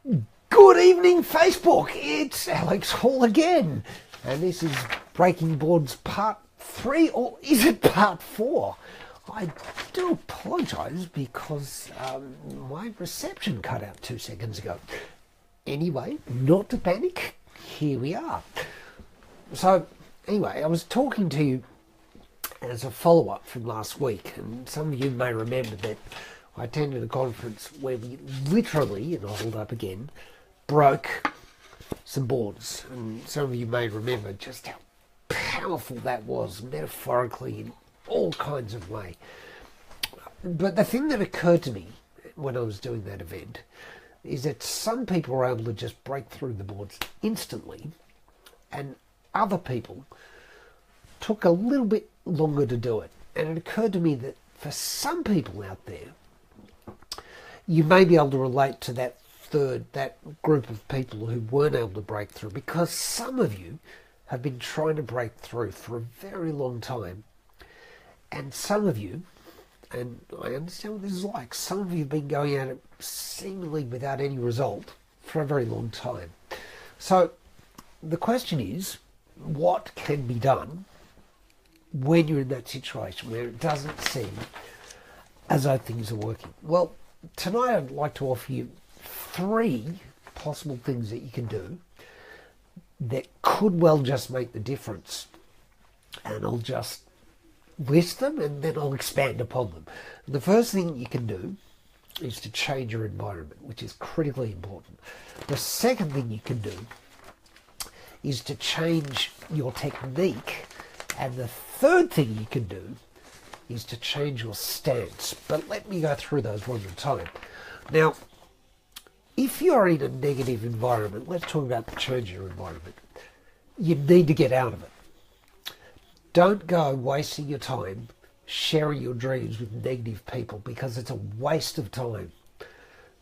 Good evening, Facebook. It's Alex Hall again. And this is Breaking Boards Part 3, or is it Part 4? I do apologise because my reception cut out 2 seconds ago. Anyway, not to panic, here we are. So, anyway, I was talking to you as a follow-up from last week, and some of you may remember that I attended a conference where we literally, and I'll hold up again, broke some boards. And some of you may remember just how powerful that was, metaphorically, in all kinds of ways. But the thing that occurred to me when I was doing that event is that some people were able to just break through the boards instantly, and other people took a little bit longer to do it. And it occurred to me that for some people out there, you may be able to relate to that group of people who weren't able to break through, because some of you have been trying to break through for a very long time. And some of you, and I understand what this is like, some of you have been going at it seemingly without any result for a very long time. So the question is, what can be done when you're in that situation where it doesn't seem as though things are working? Well, tonight I'd like to offer you 3 possible things that you can do that could well just make the difference. And I'll just list them and then I'll expand upon them. The first thing you can do is to change your environment, which is critically important. The second thing you can do is to change your technique. And the third thing you can do is to change your stance. But let me go through those one at a time. Now, if you're in a negative environment, let's talk about changing your environment. You need to get out of it. Don't go wasting your time sharing your dreams with negative people, because it's a waste of time.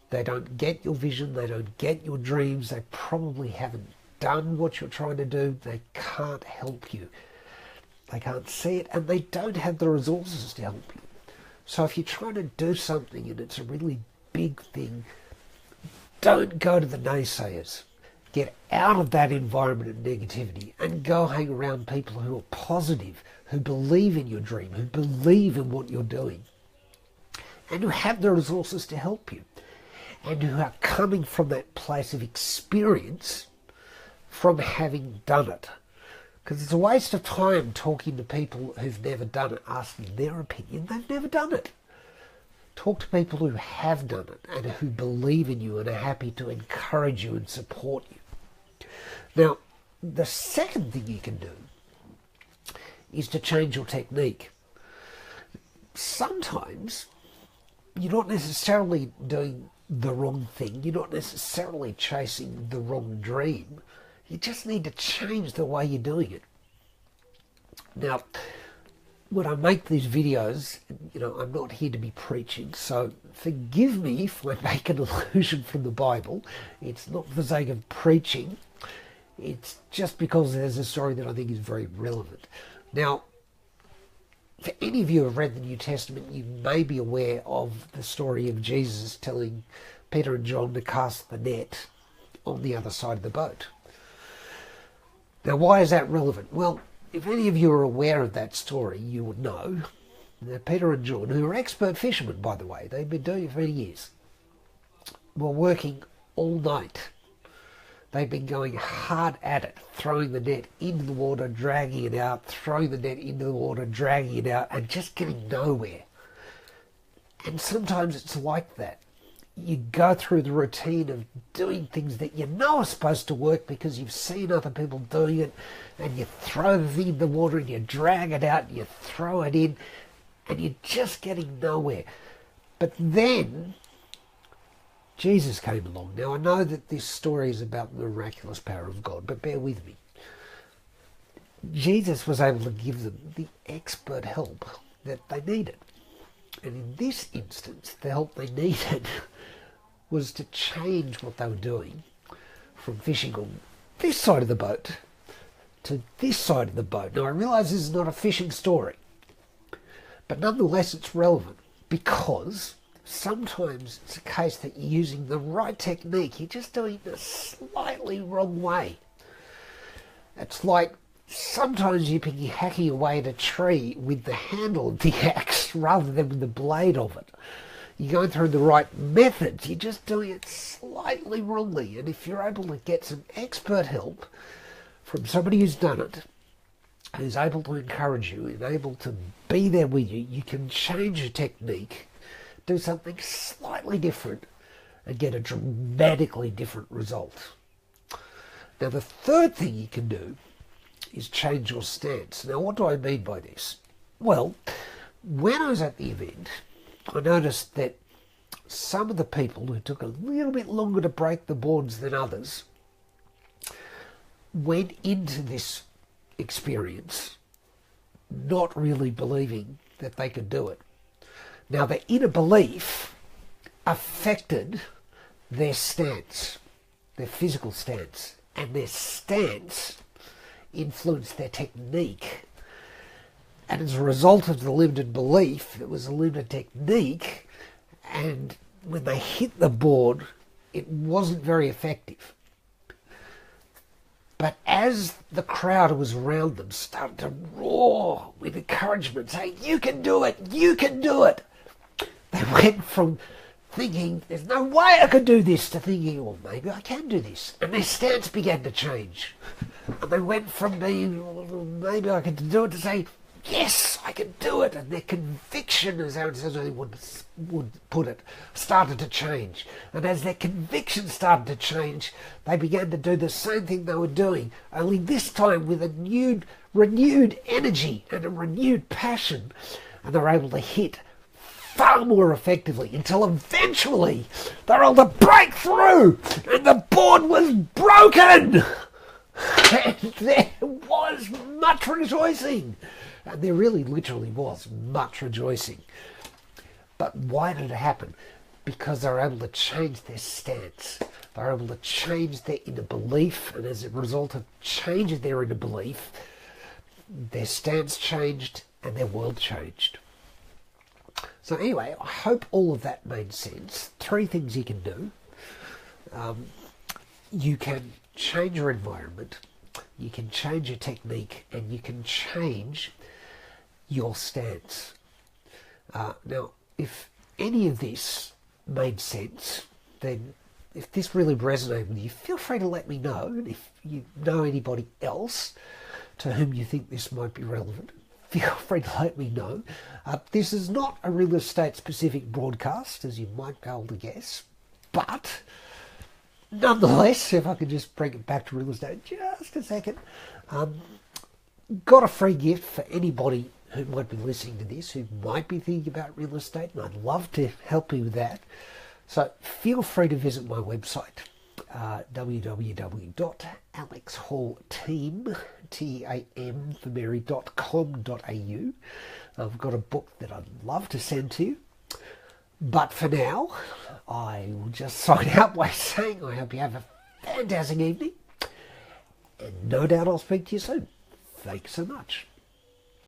They don't get your vision, they don't get your dreams, they probably haven't done what you're trying to do, they can't help you. They can't see it, and they don't have the resources to help you. So if you're trying to do something and it's a really big thing, don't go to the naysayers. Get out of that environment of negativity and go hang around people who are positive, who believe in your dream, who believe in what you're doing, and who have the resources to help you, and who are coming from that place of experience, from having done it. Because it's a waste of time talking to people who've never done it, asking their opinion. They've never done it. Talk to people who have done it and who believe in you and are happy to encourage you and support you. Now, the second thing you can do is to change your technique. Sometimes you're not necessarily doing the wrong thing. You're not necessarily chasing the wrong dream. You just need to change the way you're doing it. Now, when I make these videos, I'm not here to be preaching, so forgive me if I make an allusion from the Bible. It's not for the sake of preaching. It's just because there's a story that I think is very relevant. Now, for any of you who have read the New Testament, you may be aware of the story of Jesus telling Peter and John to cast the net on the other side of the boat. Now, why is that relevant? Well, if any of you are aware of that story, you would know that Peter and John, who are expert fishermen, by the way, they've been doing it for many years, were working all night. They've been going hard at it, throwing the net into the water, dragging it out, throwing the net into the water, dragging it out, and just getting nowhere. And sometimes it's like that. You go through the routine of doing things that you know are supposed to work because you've seen other people doing it, and you throw the thing in the water and you drag it out and you throw it in, and you're just getting nowhere. But then Jesus came along. Now, I know that this story is about the miraculous power of God, but bear with me. Jesus was able to give them the expert help that they needed. And in this instance, the help they needed was to change what they were doing from fishing on this side of the boat to this side of the boat. Now, I realise this is not a fishing story, but nonetheless it's relevant, because sometimes it's a case that you're using the right technique, you're just doing it a slightly wrong way. It's like sometimes you're hacking away at a tree with the handle of the axe rather than with the blade of it. You're going through the right methods, you're just doing it slightly wrongly. And if you're able to get some expert help from somebody who's done it, who's able to encourage you and able to be there with you, you can change your technique, do something slightly different, and get a dramatically different result. Now, the third thing you can do is change your stance. Now, what do I mean by this? Well, when I was at the event, I noticed that some of the people who took a little bit longer to break the boards than others went into this experience not really believing that they could do it. Now, their inner belief affected their stance, their physical stance, and their stance influenced their technique. And as a result of the limited belief, it was a limited technique, and when they hit the board, it wasn't very effective. But as the crowd who was around them started to roar with encouragement, saying, "You can do it, you can do it," they went from thinking, "There's no way I could do this," to thinking, "Well, maybe I can do this." And their stance began to change. And they went from being, "Well, maybe I can do it," to say, "Yes, I can do it." And their conviction, as Aaron Sazali would put it, started to change. And as their conviction started to change, they began to do the same thing they were doing, only this time with a renewed energy and a renewed passion. And they were able to hit far more effectively until eventually they were able to break through and the board was broken. And there was much rejoicing. And there really literally was much rejoicing. But why did it happen? Because they were able to change their stance. They were able to change their inner belief. And as a result of changing their inner belief, their stance changed and their world changed. So anyway, I hope all of that made sense. 3 things you can do. You can change your environment, you can change your technique, and you can change your stance. Now, if any of this made sense, then if this really resonated with you, feel free to let me know. And if you know anybody else to whom you think this might be relevant, feel free to let me know. This is not a real estate specific broadcast, as you might be able to guess, but nonetheless, if I could just bring it back to real estate just a second, got a free gift for anybody who might be listening to this, who might be thinking about real estate, and I'd love to help you with that. So feel free to visit my website, www.alexhallteam.com.au. I've got a book that I'd love to send to you. But for now, I will just sign out by saying I hope you have a fantastic evening. And no doubt I'll speak to you soon. Thanks so much.